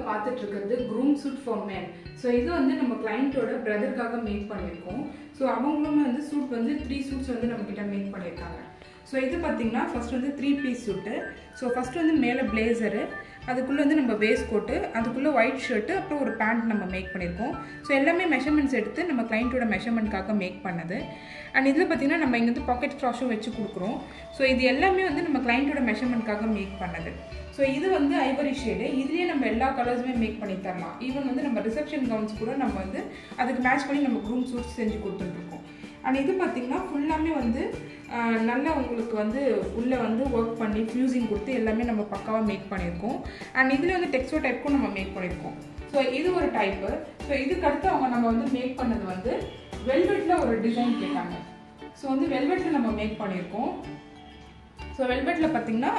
பார்த்துட்டு இருக்கிறது groom suit for men. So இது வந்து நம்ம கிளைண்ட்டோட பிரதருக்காக மேக் பண்ணியிருக்கோம். ஸோ அவங்களுமே வந்து சூட் வந்து 3 சூட்ஸ் வந்து நம்மக்கிட்ட மேக் பண்ணியிருக்காங்க. ஸோ இது பார்த்தீங்கன்னா ஃபர்ஸ்ட் வந்து 3 பீஸ் சூட்டு. ஸோ ஃபர்ஸ்ட் வந்து மேலே பிளேசரு, அதுக்குள்ளே வந்து நம்ம வேஸ்ட் கோட்டு, அதுக்குள்ளே ஒயிட் ஷர்ட்டு, அப்புறம் ஒரு பேண்ட் நம்ம மேக் பண்ணியிருக்கோம். ஸோ எல்லாமே மெஷர்மெண்ட்ஸ் எடுத்து நம்ம கிளைண்ட்டோட மெஷர்மெண்ட்காக மேக் பண்ணது. அண்ட் இதில் பார்த்தீங்கன்னா நம்ம இங்கே வந்து பாக்கெட் ஃப்ராஷும் வச்சு கொடுக்குறோம். ஸோ இது எல்லாமே வந்து நம்ம கிளைண்ட்டோட மெஷர்மெண்ட்காக மேக் பண்ணது. ஸோ இது வந்து ஐவரி ஷேடு, இதுலேயே நம்ம எல்லா கலர்ஸுமே மேக் பண்ணி தரலாம். ஈவன் வந்து நம்ம ரிசப்ஷன் கவுன்ஸ் கூட நம்ம வந்து அதுக்கு மேட்ச் பண்ணி நம்ம க்ரூம் சூட்ஸ் செஞ்சு கொடுத்துட்ருக்கோம். அண்ட் இது பார்த்திங்கன்னா ஃபுல்லாமே வந்து நல்லா உங்களுக்கு வந்து உள்ளே வந்து ஒர்க் பண்ணி ஃப்யூசிங் கொடுத்து எல்லாமே நம்ம பக்காவாக மேக் பண்ணியிருக்கோம். அண்ட் இதில் வந்து டெக்ஸ்டோ டைப்புக்கும் நம்ம மேக் பண்ணியிருக்கோம். ஸோ இது ஒரு டைப்பு. ஸோ இதுக்கடுத்து அவங்க நம்ம வந்து மேக் பண்ணது வந்து வெல்வெட்டில் ஒரு டிசைன் கேட்டாங்க. ஸோ வந்து வெல்வெட்டில் நம்ம மேக் பண்ணியிருக்கோம். ஸோ வெல்வெட்டில் பார்த்திங்கன்னா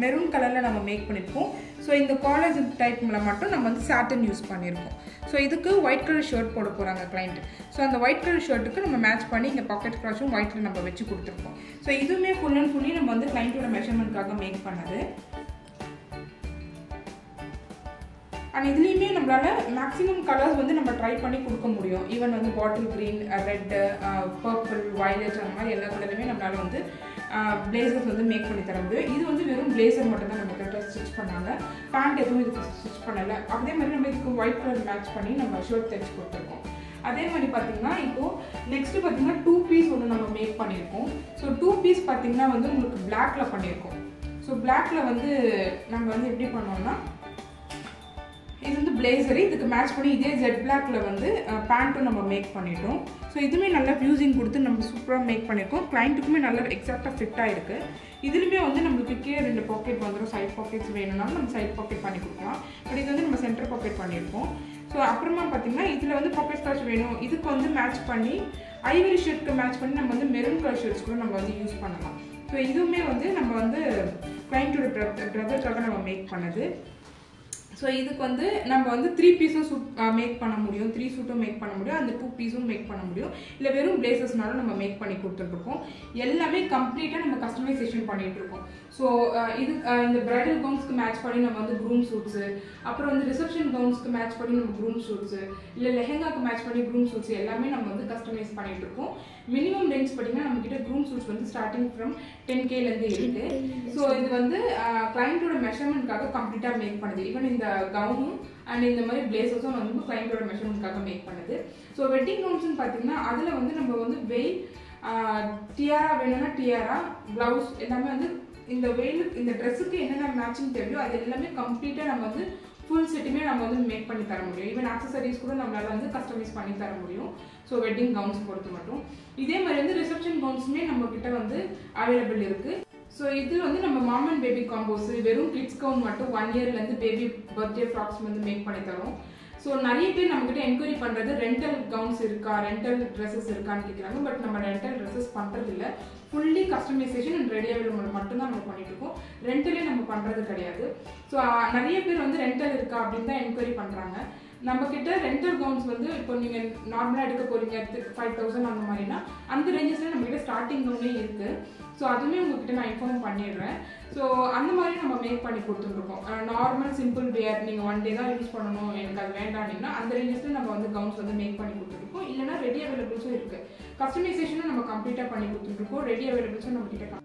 மெரூன் கலரில் நம்ம மேக் பண்ணியிருக்கோம். ஸோ இந்த காலேஜ் டைப்பில் மட்டும் நம்ம வந்து சாட்டன் யூஸ் பண்ணியிருக்கோம். ஸோ இதுக்கு ஒயிட் கலர் ஷர்ட் போட போகிறாங்க கிளைண்ட். ஸோ அந்த ஒயிட் கலர் ஷர்ட்டுக்கு நம்ம மேட்ச் பண்ணி இங்கே பாக்கெட் ஃப்ராஷும் ஒயிட்டில் நம்ம வச்சு கொடுத்துருக்கோம். ஸோ இதுவுமே ஃபுல் அண்ட் ஃபுல்லி நம்ம வந்து கிளைண்ட்டோட மெஷர்மெண்ட்காக மேக் பண்ணது. அண்ட் இதுலேயுமே நம்மளால் மேக்ஸிமம் கலர்ஸ் வந்து நம்ம ட்ரை பண்ணி கொடுக்க முடியும். ஈவன் வந்து bottle green, red, purple, violet அந்த மாதிரி எல்லா கலருமே நம்மளால் வந்து பிளேசர்ஸ் வந்து மேக் பண்ணி தர முடியும். இது வந்து வெறும் பிளேசர் மட்டும் தான் நம்ம கிட்ட ஸ்டிச் பண்ணாங்க. பேண்ட் எதுவும் இதுக்கு ஸ்டிச் பண்ணலை. அதே மாதிரி நம்ம இதுக்கு ஒயிட் கலர் மேட்ச் பண்ணி நம்ம ஷர்ட் தைச்சு கொடுத்துருக்கோம். அதே மாதிரி பார்த்தீங்கன்னா இப்போது நெக்ஸ்ட்டு பார்த்தீங்கன்னா 2 பீஸ் ஒன்று நம்ம மேக் பண்ணியிருக்கோம். ஸோ 2 பீஸ் பார்த்தீங்கன்னா வந்து உங்களுக்கு பிளாக்ல பண்ணியிருக்கோம். ஸோ பிளாக்ல வந்து நம்ம வந்து எப்படி பண்ணோம்னா இது வந்து பிளேசரு, இதுக்கு மேட்ச் பண்ணி இதே ஜெட் பிளாக்ல வந்து பேண்ட்டும் நம்ம மேக் பண்ணிட்டோம். ஸோ இதுவுமே நல்லா ஃபியூசிங் கொடுத்து நம்ம சூப்பராக மேக் பண்ணியிருக்கோம். கிளைண்ட்டுக்குமே நல்லா எக்ஸாக்டாக ஃபிட் ஆகிருக்கு. இதுலையுமே வந்து நம்மளுக்கு கீழே 2 பாக்கெட் வந்துடும். சைட் பாக்கெட்ஸ் வேணும்னாலும் நம்ம சைட் பாக்கெட் பண்ணி கொடுக்கலாம். பட் இது வந்து நம்ம சென்டர் பாக்கெட் பண்ணியிருக்கோம். ஸோ அப்புறமா பார்த்தீங்கன்னா இதில் வந்து பாக்கெட் ஸ்டார்ச் வேணும், இதுக்கு வந்து மேட்ச் பண்ணி ஐவரி ஷர்ட்க்கு மேட்ச் பண்ணி நம்ம வந்து மெரூன் கலர் ஷர்ட்ஸ் கூட நம்ம வந்து யூஸ் பண்ணலாம். ஸோ இதுவுமே வந்து நம்ம வந்து கிளைண்ட்டோட பிரதருக்காக நம்ம மேக் பண்ணது. ஸோ இதுக்கு வந்து நம்ம வந்து 3 பீஸும் சூட் மேக் பண்ண முடியும், 3 சூட்டும் மேக் பண்ண முடியும், அந்த 2 பீஸும் மேக் பண்ண முடியும். இல்லை வெறும் பிளேசஸ்னாலும் நம்ம மேக் பண்ணி கொடுத்துட்ருக்கோம். எல்லாமே கம்ப்ளீட்டாக நம்ம கஸ்டமைசேஷன் பண்ணிகிட்ருக்கோம். ஸோ இது இந்த பிரைடல் கவுன்ஸ்க்கு மேட்ச் பண்ணி நம்ம வந்து க்ரூம் சூட்ஸு, அப்புறம் வந்து ரிசப்ஷன் கவுன்ஸ்க்கு மேட்ச் பண்ணி நம்ம க்ரூம் சூட்ஸு, இல்லை லெஹெங்காக்கு மேட்ச் பண்ணி க்ரூம் சூட்ஸ் எல்லாமே நம்ம வந்து கஸ்டமைஸ் பண்ணிகிட்ருக்கோம். மினிமம் ரேஞ்ச் பார்த்தீங்கன்னா நம்மக்கிட்ட க்ரூம் சூட்ஸ் வந்து ஸ்டார்டிங் ஃப்ரம் 10Kலேருந்து இருக்குது. ஸோ இது வந்து கிளைண்ட்டோட மெஷர்மெண்ட்காக கம்ப்ளீட்டாக மேக் பண்ணுது. ஈவன் இந்த கவுனும் அண்ட் இந்த மாதிரி பிளேசஸும் வந்து கிளைண்ட்டோட மெஷர்மெண்ட்காக மேக் பண்ணுது. ஸோ வெட்டிங் கவுன்ஸ்ன்னு பார்த்தீங்கன்னா அதில் வந்து நம்ம வந்து வெயில், டியாரா வேணும்னா டியாரா, ப்ளவுஸ் எல்லாமே வந்து இந்த வெயிலுக்கு இந்த ட்ரெஸ்ஸுக்கு என்னென்ன மேட்சிங் தேவையோ அது எல்லாமே கம்ப்ளீட்டாக நம்ம வந்து ஃபுல் செட்டுமே நம்ம வந்து மேக் பண்ணி தர முடியும். ஈவன் ஆக்சசரிஸ் கூட நம்மளால் வந்து கஸ்டமைஸ் பண்ணி தர முடியும். ஸோ வெட்டிங் கவுன்ஸ் பொறுத்து மட்டும். இதே மாதிரி வந்து ரிசப்ஷன் கவுன்ஸுமே நம்மக்கிட்ட வந்து அவைலபிள் இருக்குது. ஸோ இது வந்து நம்ம மாம் அண்ட் பேபி காம்போஸ், வெறும் கிட்ஸ் கவுன் மட்டும் 1 இயர்லேருந்து பேபி பர்த்டே ஃப்ராக்ஸ் வந்து மேக் பண்ணி தரோம். ஸோ நிறைய பேர் நம்மக்கிட்ட என்கொயரி பண்ணுறது ரெண்டல் கவுன்ஸ் இருக்கா, ரெண்டல் ட்ரெஸ்ஸஸ் இருக்கான்னு கேட்குறாங்க. பட் நம்ம ரெண்டல் ட்ரெஸ்ஸஸ் பண்ணுறது இல்லை. Fully customisation and ready available மட்டும்தான் நம்ம பண்ணிட்டுருக்கோம். ரெண்டலே நம்ம பண்ணுறது கிடையாது. ஸோ நிறைய பேர் வந்து ரெண்டல் இருக்கா அப்படின்னு தான் என்கொயரி பண்ணுறாங்க. நம்மக்கிட்ட ரெண்டல் கவுன்ஸ் வந்து இப்போ நீங்கள் நார்மலாக எடுக்க போகிறீங்க 5000 அந்த மாதிரினா அந்த ரேஞ்சஸில் நம்மக்கிட்ட ஸ்டார்டிங் கவுனே இருக்குது. ஸோ அதுவுமே உங்ககிட்ட நான் இன்ஃபார்ம் பண்ணிடுறேன். ஸோ அந்த மாதிரி நம்ம மேக் பண்ணி கொடுத்துட்ருக்கோம். நார்மல் சிம்பிள் வேர் நீங்கள் 1 டே தான் யூஸ் பண்ணணும், எனக்கு அது வேண்டாம்னா அந்த ரேஞ்சஸில் நம்ம வந்து கவுன்ஸ் வந்து மேக் பண்ணி கொடுத்துருக்கோம். இல்லைனா ரெடி அவைலபிள்ஸும் இருக்குது. கஸ்டமைசேஷனும் நம்ம கம்ப்ளீட்டாக பண்ணி கொடுத்துட்ருக்கோம். ரெடி அவைலபிள்ஸும் நம்மக்கிட்ட